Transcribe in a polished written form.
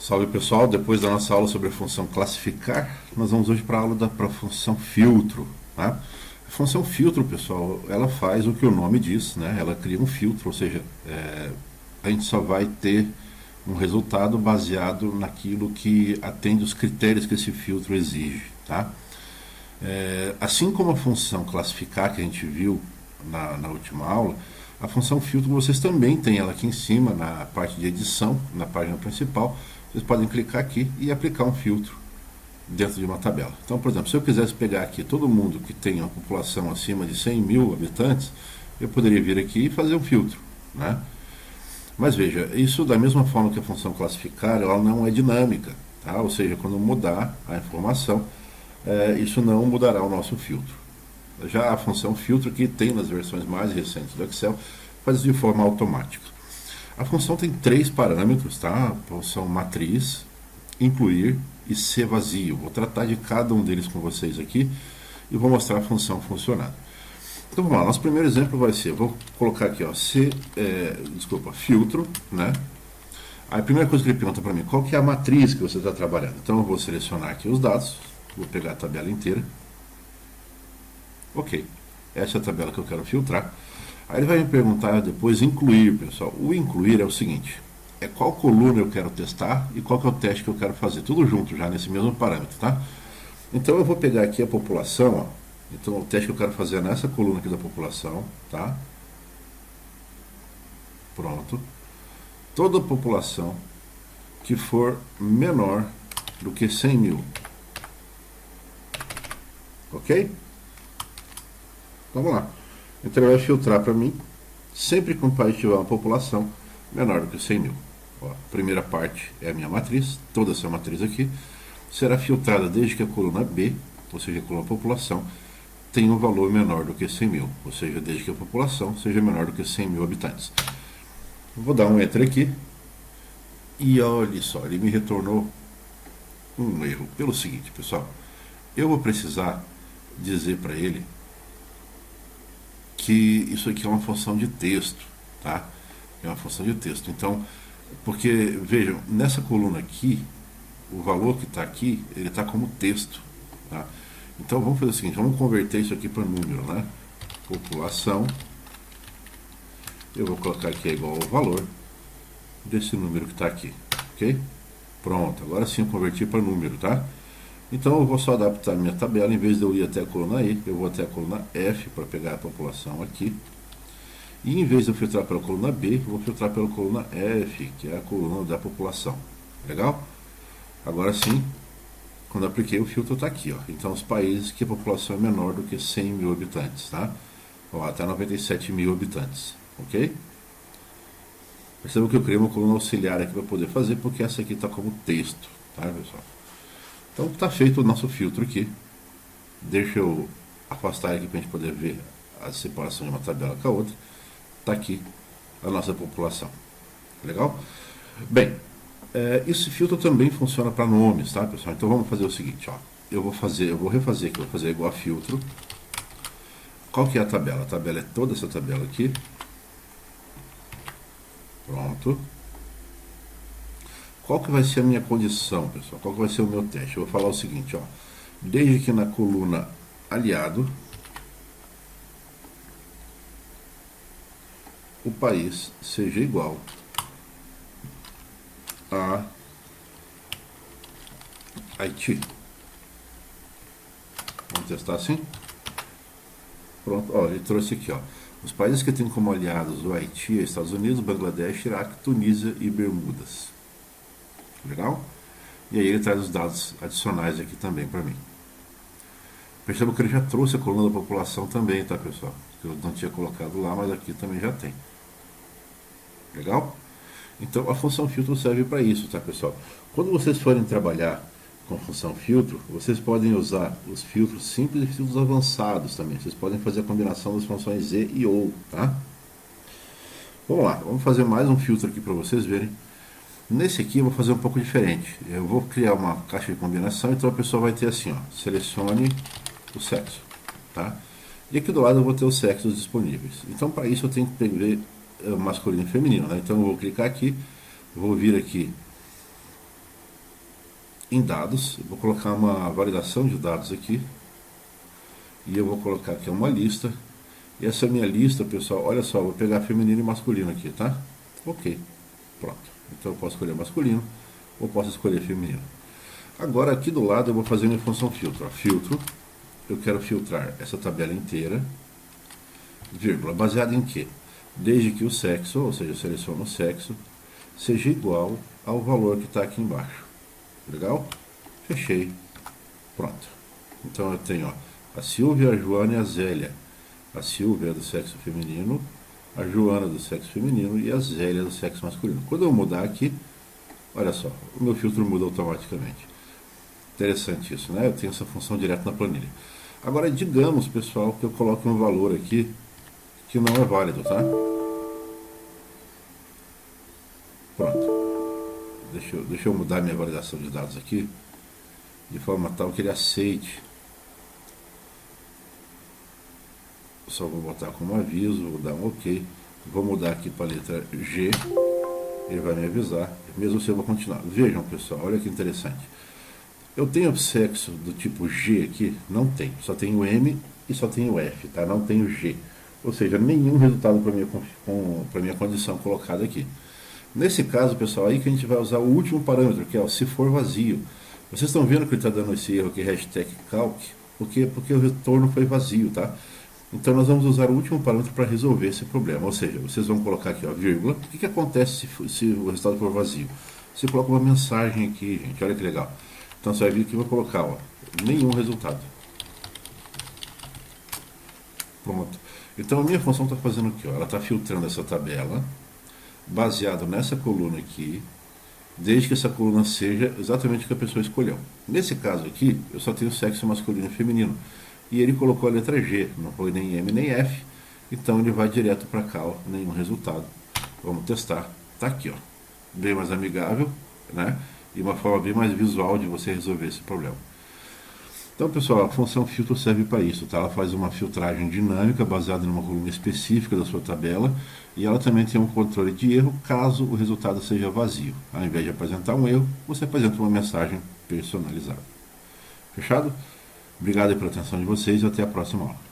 Salve pessoal, depois da nossa aula sobre a função classificar, nós vamos hoje para a aula para a função filtro. Tá? A função filtro, pessoal, ela faz o que o nome diz, né? Ela cria um filtro, ou seja, a gente só vai ter um resultado baseado naquilo que atende os critérios que esse filtro exige. Tá? Assim como a função classificar que a gente viu na última aula, a função filtro vocês também têm ela aqui em cima, na parte de edição, na página principal. Vocês podem clicar aqui e aplicar um filtro dentro de uma tabela. Então, por exemplo, se eu quisesse pegar aqui todo mundo que tem uma população acima de 100 mil habitantes, eu poderia vir aqui e fazer um filtro, né? Mas veja, isso da mesma forma que a função classificar, ela não é dinâmica, tá? Ou seja, quando mudar a informação, isso não mudará o nosso filtro. Já a função filtro, que tem nas versões mais recentes do Excel, faz isso de forma automática. A função tem 3 parâmetros, tá? A função matriz, incluir e ser vazio. Vou tratar de cada um deles com vocês aqui e vou mostrar a função funcionando. Então vamos lá, nosso primeiro exemplo vai ser, vou colocar aqui, ó, filtro, né? Aí a primeira coisa que ele pergunta para mim, qual que é a matriz que você está trabalhando? Então eu vou selecionar aqui os dados, vou pegar a tabela inteira. Ok, essa é a tabela que eu quero filtrar. Aí ele vai me perguntar depois incluir, pessoal. O incluir é o seguinte, é qual coluna eu quero testar e qual que é o teste que eu quero fazer. Tudo junto já nesse mesmo parâmetro, tá? Então eu vou pegar aqui a população, ó. Então o teste que eu quero fazer é nessa coluna aqui da população, tá? Pronto. Toda população que for menor do que 100 mil. Ok? Vamos lá. Então ele vai filtrar para mim, sempre que um país tiver uma população menor do que 100 mil. Ó, a primeira parte é a minha matriz, toda essa matriz aqui será filtrada desde que a coluna B, ou seja, a coluna população, tenha um valor menor do que 100 mil, ou seja, desde que a população seja menor do que 100 mil habitantes. Vou dar um Enter aqui, e olha só, ele me retornou um erro, pelo seguinte, pessoal, eu vou precisar dizer para ele que isso aqui é uma função de texto, tá? É uma função de texto. Então, porque, vejam, nessa coluna aqui, o valor que está aqui, ele está como texto, tá? Então, vamos fazer o seguinte, vamos converter isso aqui para número, né? População, eu vou colocar aqui igual ao valor desse número que está aqui, ok? Pronto, agora sim eu converti para número, tá? Então eu vou só adaptar a minha tabela, em vez de eu ir até a coluna E, eu vou até a coluna F para pegar a população aqui. E em vez de eu filtrar pela coluna B, eu vou filtrar pela coluna F, que é a coluna da população. Legal? Agora sim, quando eu apliquei o filtro está aqui, ó. Então os países que a população é menor do que 100 mil habitantes, tá? Ó, até 97 mil habitantes, ok? Perceba que eu criei uma coluna auxiliar aqui para poder fazer, porque essa aqui está como texto, tá, pessoal? Então está feito o nosso filtro aqui. Deixa eu afastar aqui para a gente poder ver a separação de uma tabela com a outra. Está aqui a nossa população. Legal? Bem, esse filtro também funciona para nomes, tá, pessoal? Então vamos fazer o seguinte, ó. Eu vou refazer aqui, vou fazer igual a filtro. Qual que é a tabela? A tabela é toda essa tabela aqui. Pronto. Qual que vai ser a minha condição, pessoal? Qual que vai ser o meu teste? Eu vou falar o seguinte, ó. Desde que na coluna aliado, o país seja igual a Haiti. Vamos testar assim? Pronto, ó, ele trouxe aqui, ó. Os países que têm como aliados o Haiti, Estados Unidos, Bangladesh, Iraque, Tunísia e Bermudas. Legal? E aí ele traz os dados adicionais aqui também para mim. Perceba que ele já trouxe a coluna da população também, tá, pessoal? Que eu não tinha colocado lá, mas aqui também já tem. Legal? Então a função filtro serve para isso, tá, pessoal? Quando vocês forem trabalhar com a função filtro, vocês podem usar os filtros simples e filtros avançados também. Vocês podem fazer a combinação das funções e e ou, tá? Vamos lá, vamos fazer mais um filtro aqui para vocês verem. Nesse aqui eu vou fazer um pouco diferente. Eu vou criar uma caixa de combinação, então a pessoa vai ter assim, ó, selecione o sexo, tá? E aqui do lado eu vou ter os sexos disponíveis. Então para isso eu tenho que ver masculino e feminino, né? Então eu vou clicar aqui, vou vir aqui em dados, eu vou colocar uma validação de dados aqui, e eu vou colocar aqui uma lista, e essa minha lista, pessoal, olha só, eu vou pegar feminino e masculino aqui, tá? Ok, pronto. Então eu posso escolher masculino, ou posso escolher feminino. Agora aqui do lado eu vou fazer minha função filtro. Ó, filtro, eu quero filtrar essa tabela inteira, vírgula, baseado em quê? Desde que o sexo, ou seja, eu seleciono o sexo, seja igual ao valor que está aqui embaixo. Legal? Fechei. Pronto. Então eu tenho, ó, a Silvia, a Joana e a Zélia. A Silvia é do sexo feminino, a Joana do sexo feminino e a Zélia do sexo masculino. Quando eu mudar aqui, olha só, o meu filtro muda automaticamente. Interessante isso, né? Eu tenho essa função direto na planilha. Agora, digamos, pessoal, que eu coloque um valor aqui que não é válido, tá? Pronto. Deixa eu mudar minha validação de dados aqui, de forma tal que ele aceite. Só vou botar como aviso, vou dar um OK. Vou mudar aqui para a letra G. Ele vai me avisar, mesmo se eu vou continuar. Vejam, pessoal, olha que interessante. Eu tenho o sexo do tipo G aqui? Não tem. Só tem o M e só tem o F, tá? Não tem o G. Ou seja, nenhum resultado para minha condição colocada aqui. Nesse caso, pessoal, aí que a gente vai usar o último parâmetro, que é o se for vazio. Vocês estão vendo que ele está dando esse erro aqui, hashtag calc, porque o retorno foi vazio, tá? Então nós vamos usar o último parâmetro para resolver esse problema. Ou seja, vocês vão colocar aqui, ó, vírgula. O que acontece se o resultado for vazio? Você coloca uma mensagem aqui, gente, olha que legal. Então você vai vir aqui e vai colocar, ó, nenhum resultado. Pronto. Então a minha função está fazendo o quê? Ela está filtrando essa tabela, baseado nessa coluna aqui, desde que essa coluna seja exatamente o que a pessoa escolheu. Nesse caso aqui, eu só tenho sexo masculino e feminino. E ele colocou a letra G, não foi nem M nem F, então ele vai direto para cá, ó, nenhum resultado. Vamos testar. Tá aqui, ó, bem mais amigável, né? E uma forma bem mais visual de você resolver esse problema. Então, pessoal, a função filtro serve para isso, tá? Ela faz uma filtragem dinâmica baseada numa coluna específica da sua tabela e ela também tem um controle de erro caso o resultado seja vazio. Ao invés de apresentar um erro, você apresenta uma mensagem personalizada. Fechado? Obrigado pela atenção de vocês e até a próxima aula.